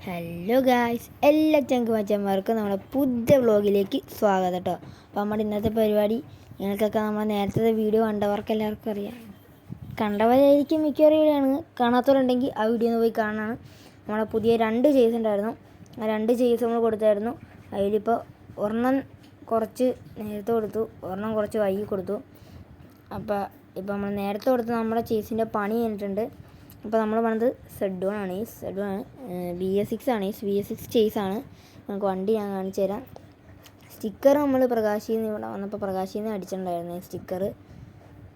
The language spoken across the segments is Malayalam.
ഹലോ ഗായ്സ്, എല്ലാ ചങ്കുമച്ചന്മാർക്കും നമ്മുടെ പുതിയ വ്ളോഗിലേക്ക് സ്വാഗതം കേട്ടോ. അപ്പോൾ നമ്മുടെ ഇന്നത്തെ പരിപാടി നിങ്ങൾക്കൊക്കെ നമ്മൾ നേരത്തെ വീഡിയോ കണ്ടവർക്ക് എല്ലാവർക്കും അറിയാം. കണ്ടവരായിരിക്കും മിക്കവാറും വീഡിയോയാണ്. കാണാത്തവരുണ്ടെങ്കിൽ ആ വീഡിയോ ഒന്ന് പോയി കാണാനാണ്. നമ്മളെ പുതിയ 2 ചേസ് ഉണ്ടായിരുന്നു. ആ 2 ചേസ് നമ്മൾ കൊടുത്തായിരുന്നു. അതിലിപ്പോൾ ഒരെണ്ണം കുറച്ച് നേരത്തെ കൊടുത്തു, ഒരെണ്ണം കുറച്ച് വൈകി കൊടുത്തു. അപ്പോൾ നമ്മൾ നേരത്തെ കൊടുത്ത നമ്മുടെ ചേസിൻ്റെ പണി കഴിഞ്ഞിട്ടുണ്ട്. അപ്പോൾ നമ്മൾ പറഞ്ഞത് Z1 ആണ്. ഈ Z1 ആണ്, BS6 ആണ്. ഈ BS6 ചേസാണ്. നമുക്ക് വണ്ടി ഞാൻ കാണിച്ചു തരാം. സ്റ്റിക്കർ നമ്മൾ പ്രകാശിൽ നിന്ന് ഇവിടെ വന്നപ്പോൾ പ്രകാശിൽ നിന്ന് അടിച്ചിട്ടുണ്ടായിരുന്നു. ഈ സ്റ്റിക്കർ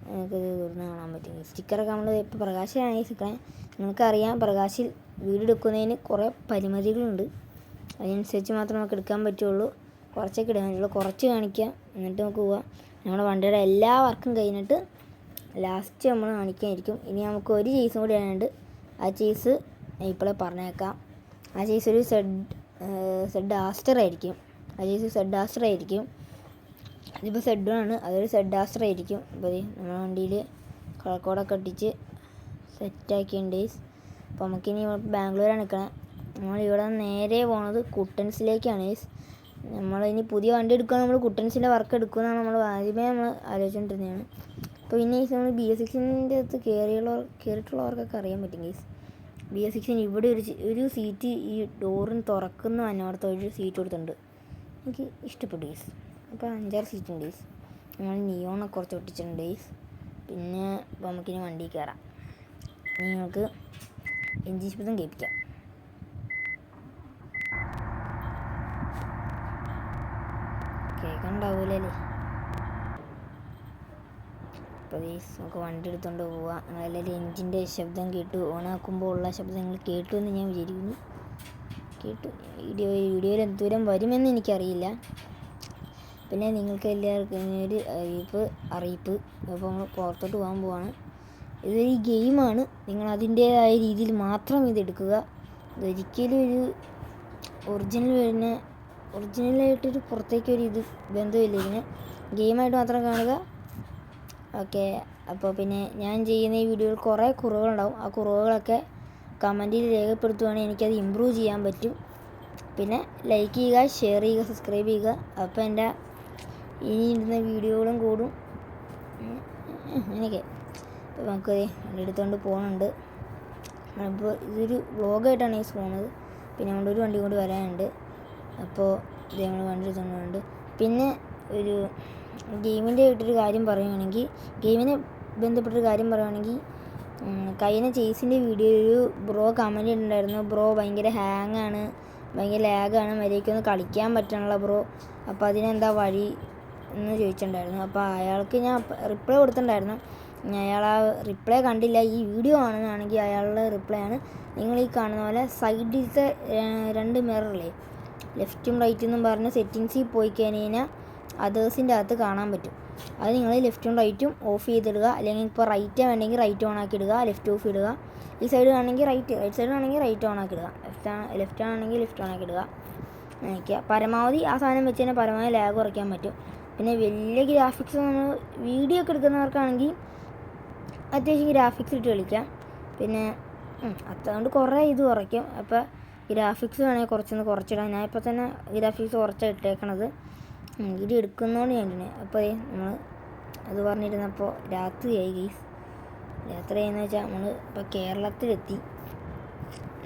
നമുക്ക് ദൂർന്ന് കാണാൻ പറ്റും. ഈ സ്റ്റിക്കറൊക്കെ നമ്മൾ ഇപ്പോൾ പ്രകാശിലാണ് ഈ സ്റ്റിക്കറെ. നിങ്ങൾക്കറിയാം, പ്രകാശിൽ വീഡിയോ എടുക്കുന്നതിന് കുറേ പരിമിതികളുണ്ട്. അതിനനുസരിച്ച് മാത്രമേ നമുക്ക് എടുക്കാൻ പറ്റുള്ളൂ. കുറച്ചൊക്കെ ഇടാൻ പറ്റുള്ളൂ. കുറച്ച് കാണിക്കാം, എന്നിട്ട് നമുക്ക് പോവാം. നമ്മുടെ വണ്ടിയുടെ എല്ലാ വർക്കും കഴിഞ്ഞിട്ട് ലാസ്റ്റ് നമ്മൾ കാണിക്കാനായിരിക്കും. ഇനി നമുക്ക് ഒരു ചേസും കൂടി ആയതുകൊണ്ട് ആ ചേസ് ഇപ്പോഴേ പറഞ്ഞേക്കാം. ആ ചേസ് ഒരു സെഡ് ആസ്റ്റർ ആയിരിക്കും. ആ ചേസ് സെഡ് ആസ്റ്റർ ആയിരിക്കും. ഇതിപ്പോൾ Z1 ആണ്, അതൊരു സെഡ് ആസ്റ്റർ ആയിരിക്കും. അപ്പോൾ നമ്മുടെ വണ്ടിയിൽ കളർക്കോടൊക്കെ ഒട്ടിച്ച് സെറ്റാക്കിയിട്ടുണ്ട്. അപ്പോൾ നമുക്കിനി ബാംഗ്ലൂരാണ് നിൽക്കണം. നമ്മളിവിടെ നേരെ പോകുന്നത് കുട്ടൻസിലേക്കാണ്. നമ്മളിനി പുതിയ വണ്ടി എടുക്കുകയാണ്. നമ്മൾ കുട്ടൻസിൻ്റെ വർക്ക് എടുക്കുമെന്നാണ് നമ്മൾ ആദ്യമേ ആലോചിച്ചുകൊണ്ടിരുന്നതാണ്. അപ്പോൾ പിന്നെ നമ്മൾ BS6ൻ്റെ അകത്ത് കയറിയിട്ടുള്ളവർക്കൊക്കെ അറിയാൻ പറ്റും ഗൈസ്. BS6ന് ഇവിടെ ഒരു സീറ്റ് ഈ ഡോറിന് തുറക്കുന്ന അന്നോടത്ത് ഒരു സീറ്റ് കൊടുത്തിട്ടുണ്ട്. എനിക്ക് ഇഷ്ടപ്പെട്ടു ഗൈസ്. അപ്പോൾ 5-6 സീറ്റുണ്ട് ഗൈസ്. നമ്മൾ നിയോണൊക്കെ കുറച്ച് ഒട്ടിച്ചിട്ടുണ്ട് ഗൈസ്. പിന്നെ അപ്പോൾ നമുക്കിനി വണ്ടിയിൽ കയറാം. ഇനി നമുക്ക് എൻജിൻ ശബ്ദം കേൾപ്പിക്കാം. കേൾക്കണ്ടാവൂലേ? അപ്പോൾ നമുക്ക് വണ്ടി എടുത്തുകൊണ്ട് പോവാം. നിങ്ങളെല്ലാവരും എൻജിൻ്റെ ശബ്ദം കേട്ടു, ഓണാക്കുമ്പോൾ ഉള്ള ശബ്ദം നിങ്ങൾ കേട്ടു എന്ന് ഞാൻ വിചാരിക്കുന്നു. കേട്ടു. വീഡിയോയിൽ എന്തോരം വരുമെന്ന് എനിക്കറിയില്ല. പിന്നെ നിങ്ങൾക്ക് എല്ലാവർക്കും ഒരു അറിയിപ്പ്. അപ്പോൾ നമ്മൾ പുറത്തോട്ട് പോകാൻ പോവാണ്. ഇതൊരു ഗെയിമാണ്. നിങ്ങൾ അതിൻ്റേതായ രീതിയിൽ മാത്രം ഇതെടുക്കുക. ഇതൊരിക്കലും ഒരു ഒറിജിനലായിട്ടൊരു പുറത്തേക്കൊരു ബന്ധമില്ല. ഇതിന് ഗെയിമായിട്ട് മാത്രം കാണുക. ഓക്കെ. അപ്പോൾ പിന്നെ ഞാൻ ചെയ്യുന്ന ഈ വീഡിയോയിൽ കുറേ കുറവുകളുണ്ടാവും. ആ കുറവുകളൊക്കെ കമൻറ്റിൽ രേഖപ്പെടുത്തുവാണെങ്കിൽ എനിക്കത് ഇമ്പ്രൂവ് ചെയ്യാൻ പറ്റും. പിന്നെ ലൈക്ക് ചെയ്യുക, ഷെയർ ചെയ്യുക, സബ്സ്ക്രൈബ് ചെയ്യുക. അപ്പോൾ എൻ്റെ ഇനി ഇടുന്ന വീഡിയോകളും കൂടും. അങ്ങനെയൊക്കെ. അപ്പോൾ നമുക്ക് വണ്ടി എടുത്തുകൊണ്ട് പോകുന്നുണ്ട്. അപ്പോൾ ഇതൊരു വ്ളോഗായിട്ടാണ് ഈ പോകുന്നത്. പിന്നെ നമ്മുടെ ഒരു വണ്ടി കൂടി വരാനുണ്ട്. അപ്പോൾ ഇത് നമ്മൾ വണ്ടി എടുത്തുകൊണ്ട് പോകുന്നുണ്ട്. പിന്നെ ഒരു ഗെയിമിൻ്റെ ആയിട്ടൊരു കാര്യം പറയുകയാണെങ്കിൽ, ഗെയിമിനെ ബന്ധപ്പെട്ടൊരു കാര്യം പറയുകയാണെങ്കിൽ, കഴിഞ്ഞ ചേസിൻ്റെ വീഡിയോ ഒരു ബ്രോ കമൻറ്റ് ഉണ്ടായിരുന്നു. ബ്രോ ഭയങ്കര ഹാങ്ങാണ്, ഭയങ്കര ലാഗാണ്, മര്യാദയ്ക്കൊന്ന് കളിക്കാൻ പറ്റണല്ലോ ബ്രോ, അപ്പോൾ അതിനെന്താ വഴി എന്ന് ചോദിച്ചിട്ടുണ്ടായിരുന്നു. അപ്പോൾ അയാൾക്ക് ഞാൻ റിപ്ലൈ കൊടുത്തിട്ടുണ്ടായിരുന്നു. അയാൾ ആ റിപ്ലൈ കണ്ടില്ല. ഈ വീഡിയോ കാണുന്നതാണെങ്കിൽ അയാളുടെ റിപ്ലൈ ആണ്, നിങ്ങൾ ഈ കാണുന്ന പോലെ സൈഡിലത്തെ 2 മിററില്ലേ, ലെഫ്റ്റും റൈറ്റും എന്നും പറഞ്ഞ് സെറ്റിങ്സിൽ പോയി കഴിഞ്ഞാൽ അതേഴ്സിൻ്റെ അകത്ത് കാണാൻ പറ്റും. അത് നിങ്ങൾ ലെഫ്റ്റും റൈറ്റും ഓഫ് ചെയ്തിടുക. അല്ലെങ്കിൽ ഇപ്പോൾ റൈറ്റ് വേണമെങ്കിൽ റൈറ്റ് ഓൺ ആക്കി ഇടുക, ലെഫ്റ്റ് ഓഫ് ഇടുക. ഈ സൈഡ് ആണെങ്കിൽ റൈറ്റ് സൈഡ് ആണെങ്കിൽ റൈറ്റ് ഓൺ ആക്കി ഇടുക, ലെഫ്റ്റ് ആണെങ്കിൽ ലെഫ്റ്റ് ഓൺ ആക്കി ഇടുക. അങ്ങനെയൊക്കെ പരമാവധി ആ സാധനം വെച്ച് തന്നെ പരമാവധി ലാഗ് കുറയ്ക്കാൻ പറ്റും. പിന്നെ വലിയ ഗ്രാഫിക്സ് നമ്മൾ വീഡിയോ ഒക്കെ എടുക്കുന്നവർക്കാണെങ്കിൽ അത്യാവശ്യം ഗ്രാഫിക്സ് ഇട്ട് കളിക്കാം. പിന്നെ അതുകൊണ്ട് കുറേ ഇത് കുറയ്ക്കും. അപ്പോൾ ഗ്രാഫിക്സ് വേണമെങ്കിൽ കുറച്ചൊന്ന് കുറച്ചിടാം. ഞാൻ ഇപ്പോൾ തന്നെ ഗ്രാഫിക്സ് കുറച്ചാണ് ഇട്ടേക്കണത്. വീഡിയോ എടുക്കുന്നതുകൊണ്ട് ഞാൻ തന്നെ. അപ്പോൾ നമ്മൾ അത് പറഞ്ഞിരുന്നപ്പോൾ രാത്രിയായി ഗൈസ്. രാത്രിയായെന്ന് വെച്ചാൽ നമ്മൾ ഇപ്പോൾ കേരളത്തിലെത്തി.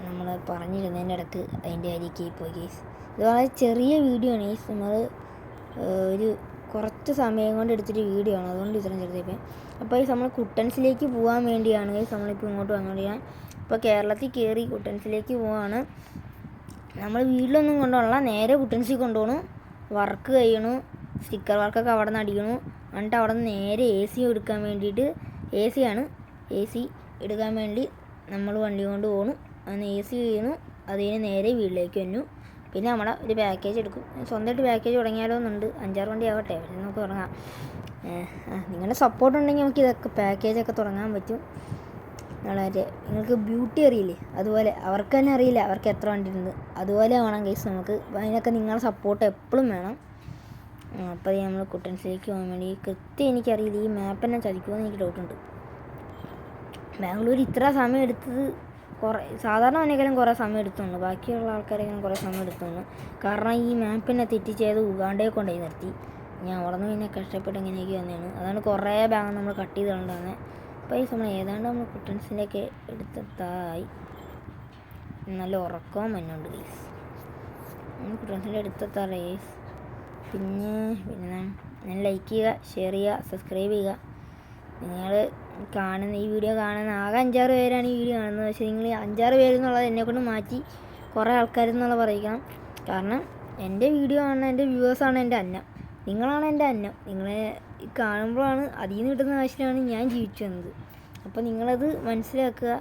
നമ്മൾ പറഞ്ഞിരുന്നതിൻ്റെ ഇടയ്ക്ക് അതിൻ്റെ അരികെ പോയി ഗൈസ്. ഇത് വളരെ ചെറിയ വീഡിയോ ആണ് ഗൈസ്. നമ്മൾ ഒരു കുറച്ച് സമയം കൊണ്ട് എടുത്തിട്ട് വീഡിയോ ആണ്, അതുകൊണ്ട് ഇത്രയും ചെറുതായിപ്പോയി. അപ്പോൾ ഈ നമ്മൾ കുട്ടൻസിലേക്ക് പോകാൻ വേണ്ടിയാണ് ഗൈസ് നമ്മളിപ്പോൾ ഇങ്ങോട്ട് വന്നുകൊണ്ടിരിക്കാൻ. ഇപ്പോൾ കേരളത്തിൽ കയറി കുട്ടൻസിലേക്ക് പോവാണ്. നമ്മൾ വീട്ടിലൊന്നും കൊണ്ടുപോകണില്ല, നേരെ കുട്ടൻസിൽ കൊണ്ടുപോകണം. വർക്ക് കഴിയണു, സ്റ്റിക്കർ വർക്കൊക്കെ അവിടെ നിന്ന് അടിക്കണു. എന്നിട്ട് അവിടെ നിന്ന് നേരെ AC എടുക്കാൻ വേണ്ടിയിട്ട്, AC എടുക്കാൻ വേണ്ടി നമ്മൾ വണ്ടി കൊണ്ട് പോകണു. അന്ന് AC ചെയ്യണു, അതിന് നേരെ വീട്ടിലേക്ക് വന്നു. പിന്നെ നമ്മളെ ഒരു പാക്കേജ് എടുക്കും. സ്വന്തമായിട്ട് പാക്കേജ് തുടങ്ങിയാലോ എന്നുണ്ട്. 5-6 വണ്ടി ആവട്ടെ, നമുക്ക് തുടങ്ങാം. നിങ്ങളുടെ സപ്പോർട്ട് ഉണ്ടെങ്കിൽ നമുക്ക് ഇതൊക്കെ പാക്കേജൊക്കെ തുടങ്ങാൻ പറ്റും. വളരെ നിങ്ങൾക്ക് ബ്യൂട്ടി അറിയില്ലേ, അതുപോലെ അവർക്ക് തന്നെ അറിയില്ല അവർക്ക് എത്ര വണ്ടി ഉണ്ട്. അതുപോലെ വേണം കേസ് നമുക്ക്. അതിനൊക്കെ നിങ്ങളുടെ സപ്പോർട്ട് എപ്പോഴും വേണം. അപ്പോൾ നമ്മൾ കുട്ടൻസിലേക്ക് പോകാൻ വേണ്ടി കൃത്യം എനിക്കറിയില്ല, ഈ മാപ്പ് തന്നെ ചതിക്കുമെന്ന് എനിക്ക് ഡൗട്ടുണ്ട്. ബാംഗ്ലൂർ ഇത്ര സമയം എടുത്തത് സാധാരണ അവനേക്കാളും കുറേ സമയം എടുത്തുണ്ട്, ബാക്കിയുള്ള ആൾക്കാരെക്കാളും കുറേ സമയം എടുത്തുണ്ട്. കാരണം ഈ മാപ്പിനെ തെറ്റിച്ചത് ഉഗാണ്ടയെ കൊണ്ടുപോയി നിർത്തി. ഞാൻ അവിടെ നിന്ന് പിന്നെ കഷ്ടപ്പെട്ട് എങ്ങനെയൊക്കെ വന്നതാണ്. അതാണ് കുറേ ഭാഗം നമ്മൾ കട്ട് ചെയ്ത് കൊണ്ടാണ്. അപ്പോൾ ഈ സമയം ഏതാണ്ട് നമ്മൾ കുട്ടൻസിൻ്റെയൊക്കെ എടുത്തെത്തായി. നല്ല ഉറക്കവും മഞ്ഞുണ്ട് ഗൈസ്. കുട്ടൻസിൻ്റെ അടുത്തെത്താറ് ഗൈസ്. പിന്നെ ഞാൻ ലൈക്ക് ചെയ്യുക, ഷെയർ ചെയ്യുക, സബ്സ്ക്രൈബ് ചെയ്യുക. നിങ്ങൾ ഈ വീഡിയോ കാണുന്ന ആകെ 5-6 പേരാണ് ഈ വീഡിയോ കാണുന്നത്. പക്ഷേ നിങ്ങൾ 5-6 പേരെന്നുള്ളത് എന്നെക്കൊണ്ട് മാറ്റി കുറേ ആൾക്കാരെന്നുള്ള പറയിക്കണം. കാരണം എൻ്റെ വീഡിയോ കാണുന്ന എൻ്റെ വ്യൂവേഴ്സാണ് എൻ്റെ അന്നം, നിങ്ങളാണ് എൻ്റെ അന്നം. നിങ്ങളെ കാണുമ്പോഴാണ് അതിൽ നിന്ന് കിട്ടുന്ന കാശിലാണ് ഞാൻ ജീവിച്ചു വന്നത്. അപ്പോൾ നിങ്ങളത് മനസ്സിലാക്കുക.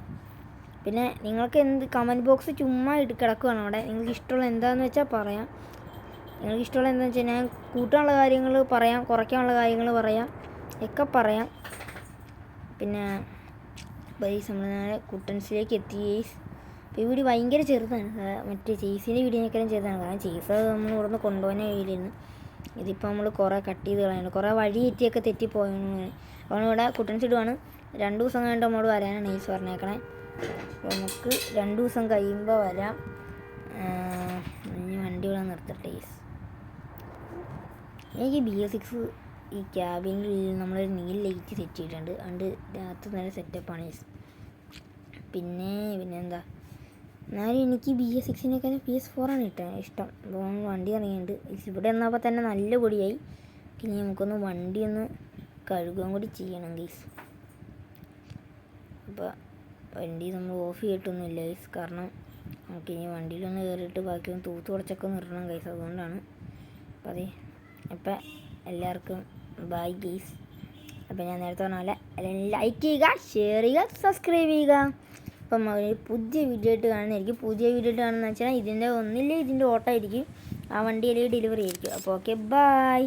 പിന്നെ നിങ്ങൾക്ക് കമൻറ്റ് ബോക്സ് ചുമ്മാ കിടക്കുകയാണ് അവിടെ. നിങ്ങൾക്ക് ഇഷ്ടമുള്ള എന്താണെന്ന് വെച്ചാൽ പറയാം. നിങ്ങൾക്ക് ഇഷ്ടമുള്ള എന്താണെന്ന് വെച്ചാൽ ഞാൻ കൂട്ടാനുള്ള കാര്യങ്ങൾ പറയാം, കുറയ്ക്കാനുള്ള കാര്യങ്ങൾ പറയാം, ഒക്കെ പറയാം. പിന്നെ ബൈസ് നമ്മൾ കുട്ടൻസിലേക്ക് എത്തി ഗൈസ്. അപ്പോൾ ഈ വീഡിയോ ഭയങ്കര ചെറുതാണ്, മറ്റേ ചേസിൻ്റെ വീഡിയോനേക്കാളും ചെറുതാണ്. കാരണം ചേസ് നമ്മൾ ഇവിടുന്ന് കൊണ്ടുപോകാനേ വീഡിയോയിരുന്നു. ഇതിപ്പോൾ നമ്മൾ കുറേ കട്ട് ചെയ്ത് കളയുന്നുണ്ട്, കുറേ വഴി എത്തിയൊക്കെ തെറ്റിപ്പോയാണ്. അപ്പോൾ ഇവിടെ കുട്ടൻസ് ഇടുവാണ്. 2 ദിവസം കഴിഞ്ഞിട്ട് നമ്മളോട് വരാനാണ് നൈസ് പറഞ്ഞേക്കണേ. അപ്പോൾ നമുക്ക് 2 ദിവസം കഴിയുമ്പോൾ വരാം. വണ്ടി ഇവിടെ നിർത്തട്ടെ ഗൈസ്. എനിക്ക് BS6 ഈ ക്യാബിനിൽ നമ്മളൊരു നീല ലൈറ്റ് സെറ്റ് ചെയ്തിട്ടുണ്ട്. അതുകൊണ്ട് രാത്രി നല്ല സെറ്റപ്പാണ് ഗൈസ്. പിന്നെന്താ, എന്നാലും എനിക്ക് BS6-നേക്കാളും PS4 ആണ് ഇഷ്ടം. അപ്പോൾ വണ്ടി ഇറങ്ങിയിട്ടുണ്ട്. ഇവിടെ വന്നപ്പോൾ തന്നെ നല്ല പൊടിയായി. ഇനി നമുക്കൊന്ന് വണ്ടി ഒന്ന് കഴുകുകയും കൂടി ചെയ്യണം ഗൈസ്. അപ്പോൾ വണ്ടി നമ്മൾ ഓഫ് ചെയ്തിട്ടൊന്നുമില്ല ഗൈസ്. കാരണം നമുക്കിനി വണ്ടിയിലൊന്ന് കയറിയിട്ട് ബാക്കിയൊന്ന് തൂത്ത് കുറച്ചൊക്കെ നിർത്തണം ഗൈസ്. അതുകൊണ്ടാണ്. അപ്പം എല്ലാവർക്കും ബൈ ഗൈസ്. അപ്പോൾ ഞാൻ നേരത്തെ പറഞ്ഞ പോലെ എല്ലാവരും ലൈക്ക് ചെയ്യുക, ഷെയർ ചെയ്യുക, സബ്സ്ക്രൈബ് ചെയ്യുക. അപ്പം പുതിയ വീഡിയോ ആയിട്ട് കാണുന്നതായിരിക്കും. പുതിയ വീഡിയോ ആയിട്ട് കാണുന്നത് വെച്ചാൽ ഇതിൻ്റെ ഓട്ടമായിരിക്കും, ആ വണ്ടിയിലേക്ക് ഡെലിവറി ആയിരിക്കും. അപ്പോൾ ഓക്കെ, ബൈ.